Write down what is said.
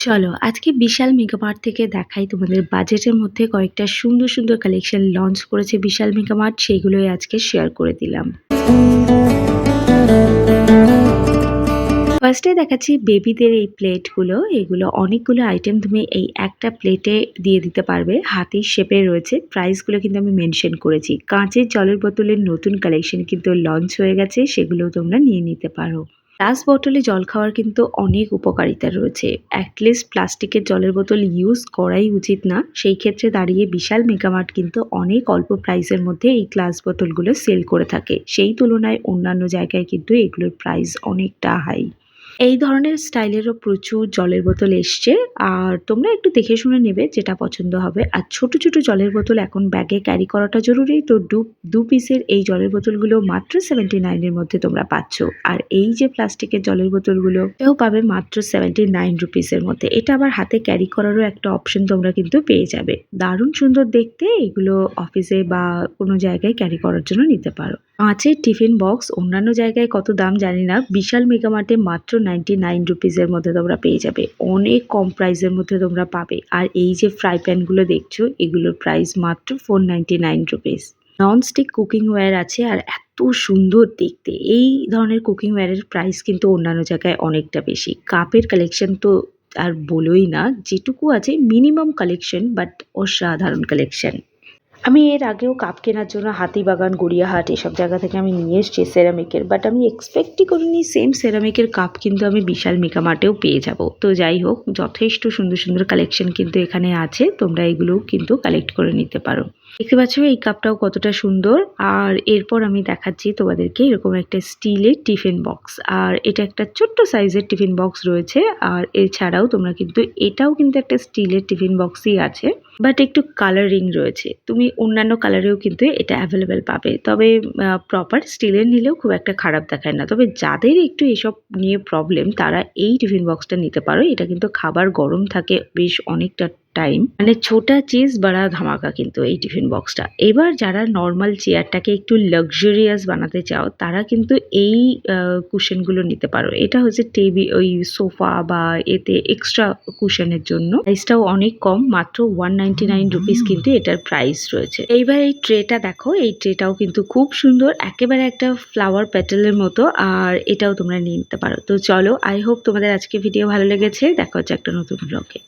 চলো আজকে বিশাল মেগামার্ট থেকে দেখাই তোমাদের বাজেটের মধ্যে কয়েকটা সুন্দর সুন্দর কালেকশন লঞ্চ করেছে বিশাল মেগামার্ট, সেইগুলোই আজকে শেয়ার করে দিলাম। ফার্স্টে দেখাচ্ছি বেবিদের এই প্লেটগুলো। এগুলো অনেকগুলো আইটেম তুমি এই একটা প্লেটে দিয়ে দিতে পারবে, হাতির শেপে রয়েছে। প্রাইসগুলো কিন্তু আমি মেনশন করেছি। কাঁচের জলের বোতলের নতুন কালেকশন কিন্তু লঞ্চ হয়ে গেছে, সেগুলো তোমরা নিয়ে নিতে পারো। গ্লাস বোতলে জল খাওয়ার কিন্তু অনেক উপকারিতা রয়েছে। অ্যাটলিস্ট প্লাস্টিকের জলের বোতল ইউজ করাই উচিত না। সেই ক্ষেত্রে দাঁড়িয়ে বিশাল মেগামার্ট কিন্তু অনেক অল্প প্রাইসের মধ্যে এই গ্লাস বোতলগুলো সেল করে থাকে। সেই তুলনায় অন্যান্য জায়গায় কিন্তু এগুলোর প্রাইস অনেকটা হাই। এই ধরনের স্টাইলেরও প্রচুর জলের বোতল এসছে, আর তোমরা একটু দেখে শুনে নেবে যেটা পছন্দ হবে। আর ছোট ছোট জলের বোতল এখন ব্যাগে ক্যারি করাটা জরুরি, তো দু পিসের এই জলের বোতলগুলো মাত্র 79 এর মধ্যে তোমরা পাচ্ছ। আর এই যে প্লাস্টিকের জলের বোতলগুলো এও পাবে মাত্র 79 রুপিসের মধ্যে। এটা আবার হাতে ক্যারি করারও একটা অপশন তোমরা কিন্তু পেয়ে যাবে। দারুণ সুন্দর দেখতে, এগুলো অফিসে বা কোনো জায়গায় ক্যারি করার জন্য নিতে পারো। কাঁচের টিফিন বক্স অন্যান্য জায়গায় কত দাম জানি না, বিশাল মেগামার্টে মাত্র 99 রুপিসের মধ্যে তোমরা পেয়ে যাবে। অনেক কম প্রাইসের মধ্যে তোমরা পাবে। আর এই যে ফ্রাই প্যানগুলো দেখছো, এগুলোর প্রাইস মাত্র 499 রুপিস। ননস্টিক কুকিং ওয়্যার আছে, আর এত সুন্দর দেখতে। এই ধরনের কুকিং ওয়্যারের প্রাইস কিন্তু অন্যান্য জায়গায় অনেকটা বেশি। কাপের কালেকশন তো আর বলোই না, যেটুকু আছে মিনিমাম কালেকশন, বাট অসাধারণ কালেকশন। আমি এর আগেও কাপ কেনার জন্য হাতিবাগান, গড়িয়াহাট এসব জায়গা থেকে আমি নিয়ে এসেছি সেরামিকের, বাট আমি এক্সপেক্টই করিনি সেম সেরামিকের কাপ কিন্তু আমি বিশাল মেগামার্টেও পেয়ে যাব। তো যাই হোক, যথেষ্ট সুন্দর সুন্দর কালেকশন কিন্তু এখানে আছে, তোমরা এগুলোও কিন্তু কালেক্ট করে নিতে পারো। দেখতে পাচ্ছ এই কাপটাও কতটা সুন্দর। আর এরপর আমি দেখাচ্ছি তোমাদেরকে এরকম একটা স্টিলের টিফিন বক্স, আর এটা একটা ছোট্ট সাইজের টিফিন বক্স রয়েছে। আর এছাড়াও তোমরা কিন্তু এটাও কিন্তু একটা স্টিলের টিফিন বক্সই আছে, বাট একটু কালারিং রয়েছে। তুমি অন্যান্য কালারেও কিন্তু এটা অ্যাভেলেবেল পাবে, তবে প্রপার স্টিলের নিলেও খুব একটা খারাপ দেখায় না। তবে যাদের একটু এসব নিয়ে প্রবলেম তারা এই টিফিন বক্সটা নিতে পারো। এটা কিন্তু খাবার গরম থাকে বেশ অনেকটা টাইম, মানে ছোটা চিজ বড়া ধামাকা কিন্তু এই টিফিন বক্সটা। এবার যারা নর্মাল চেয়ারটাকে একটু লাক্সারিয়াস বানাতে চাও তারা কিন্তু এই কুশনগুলো নিতে পারো। এটা হচ্ছে ওই সোফা বা এতে এক্সট্রা কুশনের জন্য। প্রাইসটাও অনেক কম, মাত্র 199 রুপিস কিন্তু এটার প্রাইস রয়েছে। এইবার এই ট্রেটা দেখো, এই ট্রেটাও কিন্তু খুব সুন্দর, একেবারে একটা ফ্লাওয়ার প্যাটেলের মতো। আর এটাও তোমরা নিয়ে নিতে পারো। তো চলো, আই হোপ তোমাদের আজকে ভিডিও ভালো লেগেছে। দেখা হচ্ছে একটা নতুন ব্লগে।